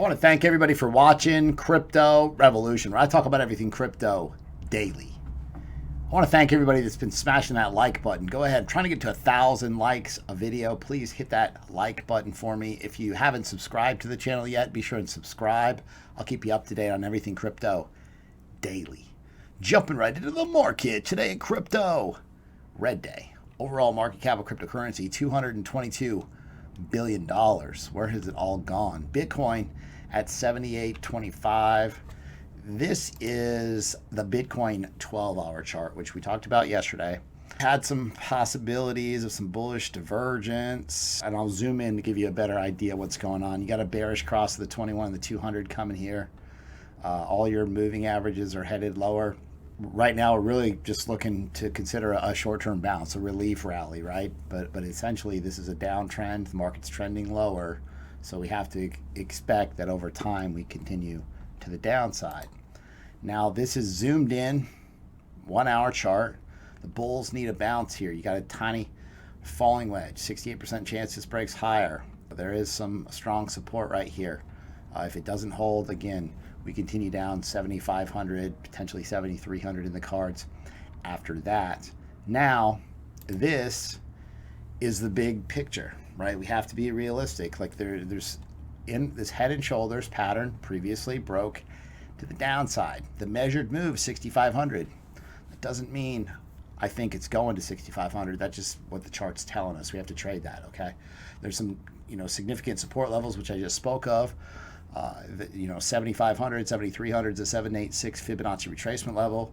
want to thank everybody for watching Crypto Revolution, where I talk about everything crypto daily. I want to thank everybody that's been smashing that like button. Go ahead. I'm trying to get to 1,000 likes a video. Please hit that like button for me. If you haven't subscribed to the channel yet, be sure and subscribe. I'll keep you up to date on everything crypto daily. Jumping right into the market today in crypto. Red day. Overall market cap of cryptocurrency, $222 billion. Where has it all gone? Bitcoin at 78.25. This is the Bitcoin 12-hour chart, which we talked about yesterday. Had some possibilities of some bullish divergence, and I'll zoom in to give you a better idea what's going on. You got a bearish cross of the 21 and the 200 coming here. All your moving averages are headed lower. Right now, we're really just looking to consider a short-term bounce, a relief rally, right? But essentially, this is a downtrend. The market's trending lower, so we have to expect that over time we continue to the downside. Now, this is zoomed in 1-hour chart. The bulls need a bounce here. You got a tiny falling wedge, 68% chance this breaks higher. There is some strong support right here. If it doesn't hold, again, we continue down 7,500, potentially 7,300 in the cards after that. Now, this is the big picture, right? We have to be realistic. Like there's in this head and shoulders pattern previously broke to the downside. The measured move 6,500. That doesn't mean I think it's going to 6,500. That's just what the chart's telling us. We have to trade that, okay? There's some, significant support levels, which I just spoke of. 7,500, 7,300 is a 786 Fibonacci retracement level.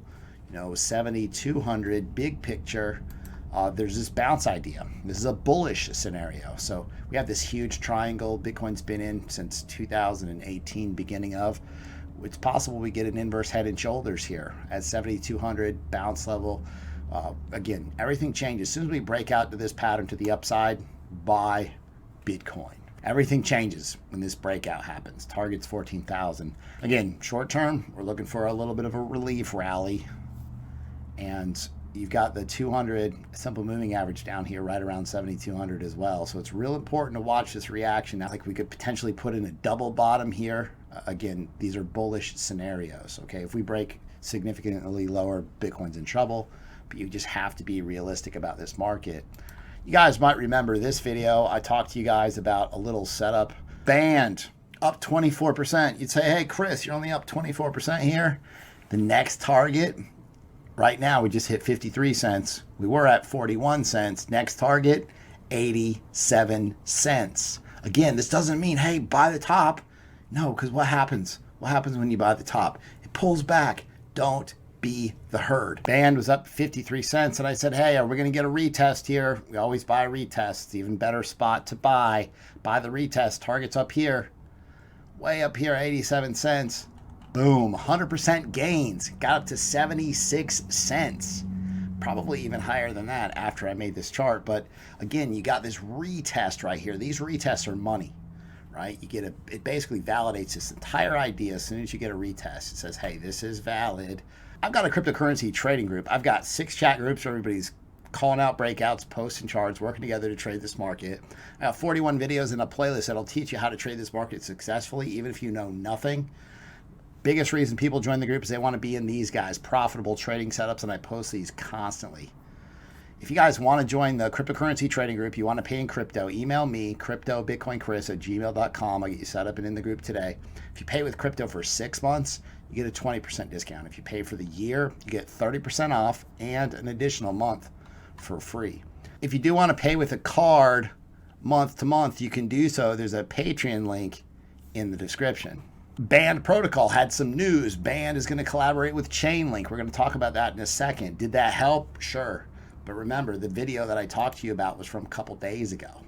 7,200 big picture. There's this bounce idea. This is a bullish scenario. So we have this huge triangle Bitcoin's been in since 2018, beginning of. It's possible we get an inverse head and shoulders here at 7,200 bounce level. Again, everything changes. As soon as we break out to this pattern to the upside, buy Bitcoin. Everything changes when this breakout happens. Target's 14,000. Again, short term, we're looking for a little bit of a relief rally. And you've got the 200 simple moving average down here right around 7,200 as well. So it's real important to watch this reaction. Now, like we could potentially put in a double bottom here. Again, these are bullish scenarios. Okay, if we break significantly lower, Bitcoin's in trouble. But you just have to be realistic about this market. You guys might remember this video. I talked to you guys about a little setup. Band up 24%. You'd say, hey, Chris, you're only up 24% here. The next target, right now, we just hit 53 cents. We were at 41 cents. Next target, 87 cents. Again, this doesn't mean, hey, buy the top. No, because what happens? What happens when you buy the top? It pulls back. Don't be the herd. Band was up 53 cents, and I said, hey, are we going to get a retest here? We always buy retests. Even better spot to buy. Buy the retest. Target's up here. Way up here, 87 cents. Boom, 100% gains. Got up to 76 cents. Probably even higher than that after I made this chart. But again, you got this retest right here. These retests are money, right? It basically validates this entire idea. As soon as you get a retest, it says, hey, this is valid. I've got a cryptocurrency trading group. I've got 6 chat groups where everybody's calling out breakouts, posting charts, working together to trade this market. I have 41 videos in a playlist that'll teach you how to trade this market successfully, even if you know nothing. Biggest reason people join the group is they want to be in these guys, profitable trading setups, and I post these constantly. If you guys want to join the cryptocurrency trading group, you want to pay in crypto, email me, cryptobitcoinchris@gmail.com. I'll get you set up and in the group today. If you pay with crypto for 6 months, you get a 20% discount. If you pay for the year, you get 30% off and an additional month for free. If you do want to pay with a card month to month, you can do so. There's a Patreon link in the description. Band Protocol had some news. Band is going to collaborate with Chainlink. We're going to talk about that in a second. Did that help? Sure. But remember, the video that I talked to you about was from a couple days ago,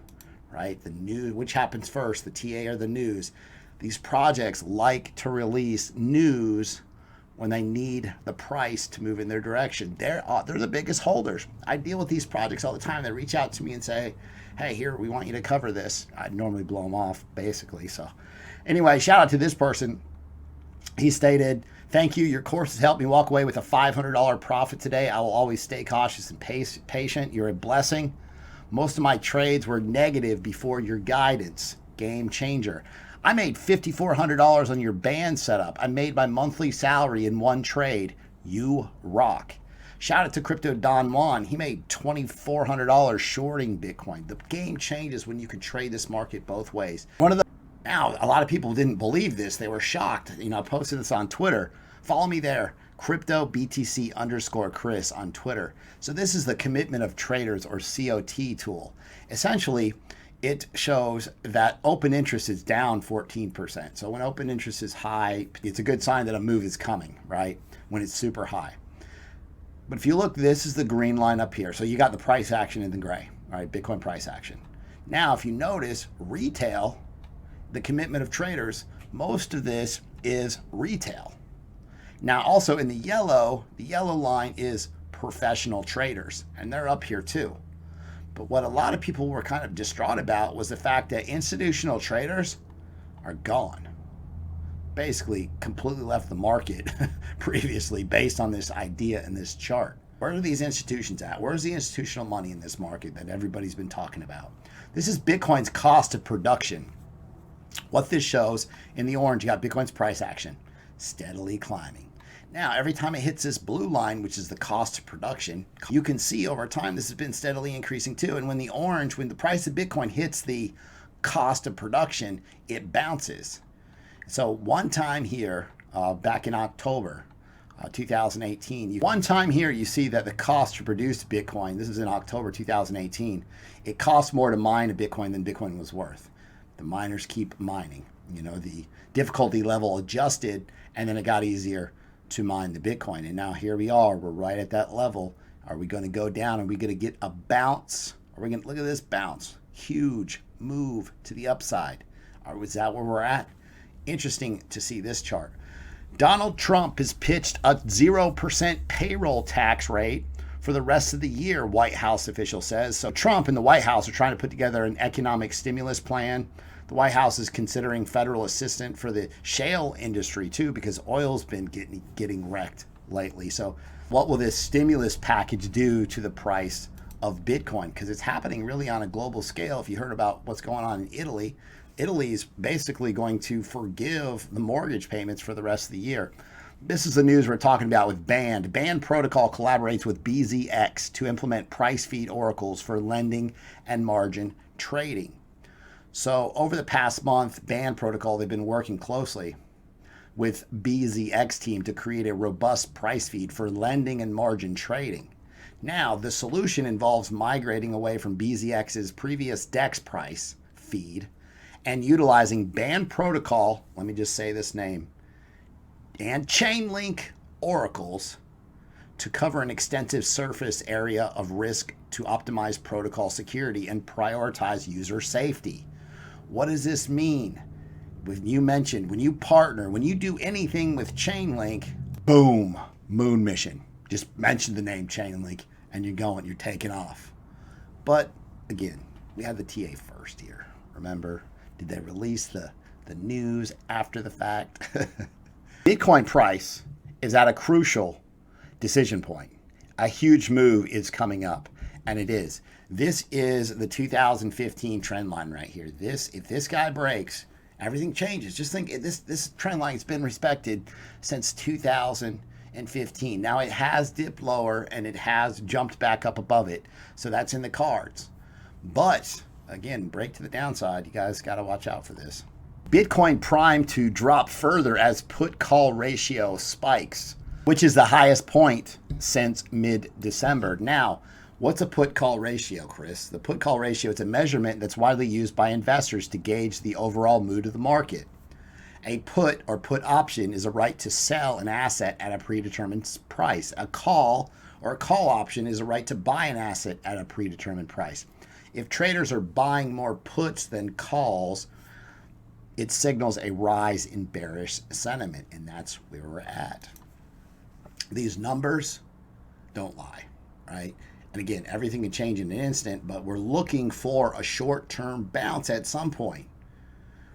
right? The news, which happens first, the TA or the news? These projects like to release news when they need the price to move in their direction. They're the biggest holders. I deal with these projects all the time. They reach out to me and say, hey, here, we want you to cover this. I normally blow them off, basically. So anyway, shout out to this person. He stated, thank you. Your course has helped me walk away with a $500 profit today. I will always stay cautious and patient. You're a blessing. Most of my trades were negative before your guidance. Game changer. I made $5,400 on your band setup. I made my monthly salary in one trade. You rock. Shout out to Crypto Don Juan. He made $2,400 shorting Bitcoin. The game changes when you can trade this market both ways. Now, a lot of people didn't believe this. They were shocked. You know, I posted this on Twitter. Follow me there, cryptobtc_Chris on Twitter. So this is the commitment of traders, or COT tool. Essentially, it shows that open interest is down 14%. So when open interest is high, it's a good sign that a move is coming, right? When it's super high. But if you look, this is the green line up here. So you got the price action in the gray, all right? Bitcoin price action. Now, if you notice, retail, the commitment of traders, most of this is retail. Now, also in the yellow line is professional traders, and they're up here too. But what a lot of people were kind of distraught about was the fact that institutional traders are gone. Basically completely left the market previously based on this idea in this chart. Where are these institutions at? Where's the institutional money in this market that everybody's been talking about? This is Bitcoin's cost of production. What this shows, in the orange, you got Bitcoin's price action, steadily climbing. Now, every time it hits this blue line, which is the cost of production, you can see over time this has been steadily increasing too. And when the price of Bitcoin hits the cost of production, it bounces. So one time here, back in October 2018, one time here you see that the cost to produce Bitcoin, this is in October 2018, it costs more to mine a Bitcoin than Bitcoin was worth. The miners keep mining. You know, the difficulty level adjusted, and then it got easier to mine the Bitcoin. And now here we are. We're right at that level. Are we going to go down? Are we going to get a bounce? Are we going to look at this bounce? Huge move to the upside. Is that where we're at? Interesting to see this chart. Donald Trump has pitched a 0% payroll tax rate for the rest of the year, White House official says. So Trump and the White House are trying to put together an economic stimulus plan. The White House is considering federal assistance for the shale industry too, because oil's been getting wrecked lately. So what will this stimulus package do to the price of Bitcoin? Because it's happening really on a global scale. If you heard about what's going on in Italy, Italy is basically going to forgive the mortgage payments for the rest of the year. This is the news we're talking about with Band. Band Protocol collaborates with BZX to implement price feed oracles for lending and margin trading. So over the past month, Band Protocol, they've been working closely with BZX team to create a robust price feed for lending and margin trading. Now, the solution involves migrating away from BZX's previous DEX price feed and utilizing Band Protocol, let me just say this name, and Chainlink oracles to cover an extensive surface area of risk to optimize protocol security and prioritize user safety. What does this mean? When you partner, when you do anything with Chainlink, boom, moon mission. Just mention the name Chainlink and you're taking off. But again, we have the TA first here. Remember, did they release the news after the fact? Bitcoin price is at a crucial decision point. A huge move is coming up, and it is. This is the 2015 trend line right here. If this guy breaks, everything changes. Just think, this trend line has been respected since 2015. Now it has dipped lower and it has jumped back up above it, so that's in the cards. But again, break to the downside. You guys got to watch out for this. Bitcoin primed to drop further as put-call ratio spikes, which is the highest point since mid-December. Now, what's a put-call ratio, Chris? The put-call ratio is a measurement that's widely used by investors to gauge the overall mood of the market. A put or put option is a right to sell an asset at a predetermined price. A call or a call option is a right to buy an asset at a predetermined price. If traders are buying more puts than calls, it signals a rise in bearish sentiment, and that's where we're at. These numbers don't lie, right? And again, everything can change in an instant, but we're looking for a short-term bounce at some point.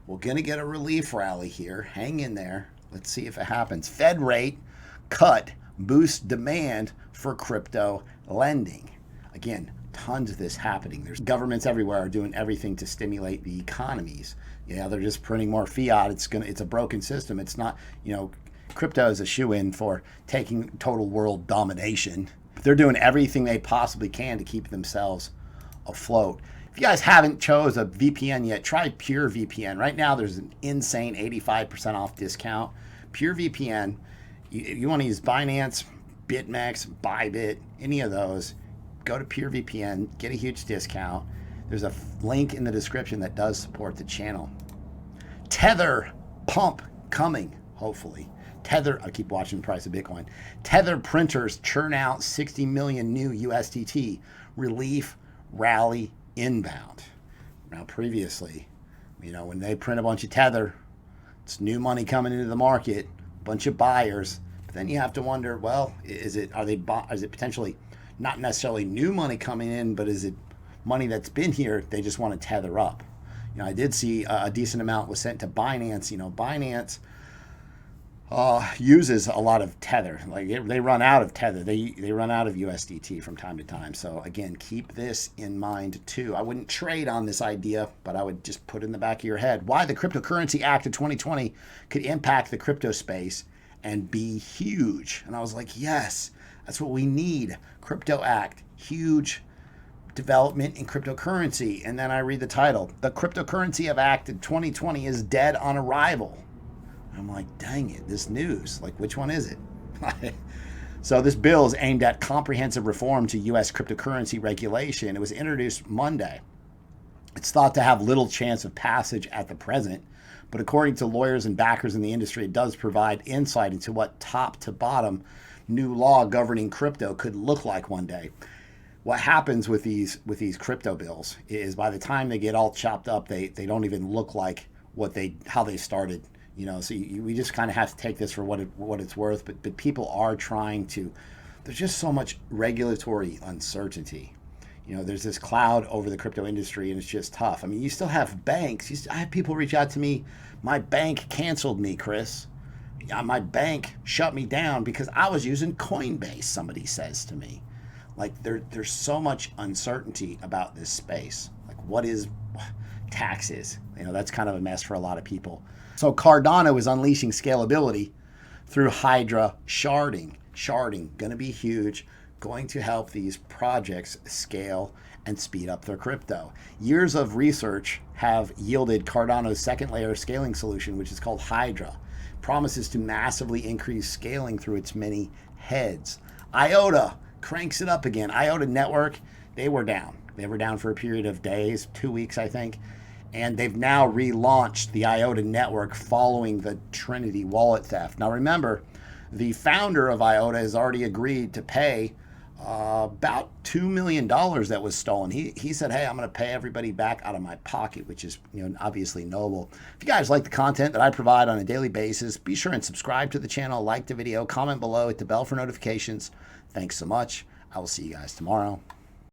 We're going to get a relief rally here. Hang in there. Let's see if it happens. Fed rate cut boosts demand for crypto lending. Again, tons of this happening. There's governments everywhere are doing everything to stimulate the economies. Yeah, they're just printing more fiat. It's a broken system. It's not, crypto is a shoe-in for taking total world domination. They're doing everything they possibly can to keep themselves afloat. If you guys haven't chose a VPN yet, try PureVPN. Right now, there's an insane 85% off discount. PureVPN, you want to use Binance, BitMEX, Bybit, any of those, go to PureVPN, get a huge discount. There's a link in the description that does support the channel. Tether pump coming, hopefully. Tether, I keep watching the price of Bitcoin. Tether printers churn out 60 million new USDT. Relief rally inbound. Now previously, when they print a bunch of Tether, it's new money coming into the market, a bunch of buyers. But then you have to wonder, well, is it potentially not necessarily new money coming in, but is it money that's been here? They just want to tether up. I did see a decent amount was sent to Binance. Binance uses a lot of Tether. Like they run out of Tether. They run out of USDT from time to time. So again, keep this in mind too. I wouldn't trade on this idea, but I would just put in the back of your head why the Cryptocurrency Act of 2020 could impact the crypto space and be huge. And I was like, yes, that's what we need. Crypto Act, huge development in cryptocurrency. And then I read the title, the Cryptocurrency of Act of 2020 is dead on arrival. I'm like, dang it, this news, like, which one is it? So this bill is aimed at comprehensive reform to U.S. cryptocurrency regulation. It was introduced Monday. It's thought to have little chance of passage at the present, but according to lawyers and backers in the industry, it does provide insight into what top to bottom new law governing crypto could look like one day. What happens with these crypto bills is by the time they get all chopped up, they don't even look like how they started. So we just kind of have to take this for what it's worth. But people are trying to. There's just so much regulatory uncertainty. There's this cloud over the crypto industry, and it's just tough. I mean, you still have banks. I have people reach out to me. My bank canceled me, Chris. My bank shut me down because I was using Coinbase. Somebody says to me, like there's so much uncertainty about this space. Like what is taxes? That's kind of a mess for a lot of people. So Cardano is unleashing scalability through Hydra sharding. Sharding, going to be huge, going to help these projects scale and speed up their crypto. Years of research have yielded Cardano's second layer scaling solution, which is called Hydra. Promises to massively increase scaling through its many heads. IOTA cranks it up again. IOTA network, they were down. They were down for a period of days, 2 weeks, I think. And they've now relaunched the IOTA network following the Trinity wallet theft. Now remember, the founder of IOTA has already agreed to pay about $2 million that was stolen. He said, hey, I'm going to pay everybody back out of my pocket, which is obviously noble. If you guys like the content that I provide on a daily basis, be sure and subscribe to the channel, like the video, comment below, hit the bell for notifications. Thanks so much. I will see you guys tomorrow.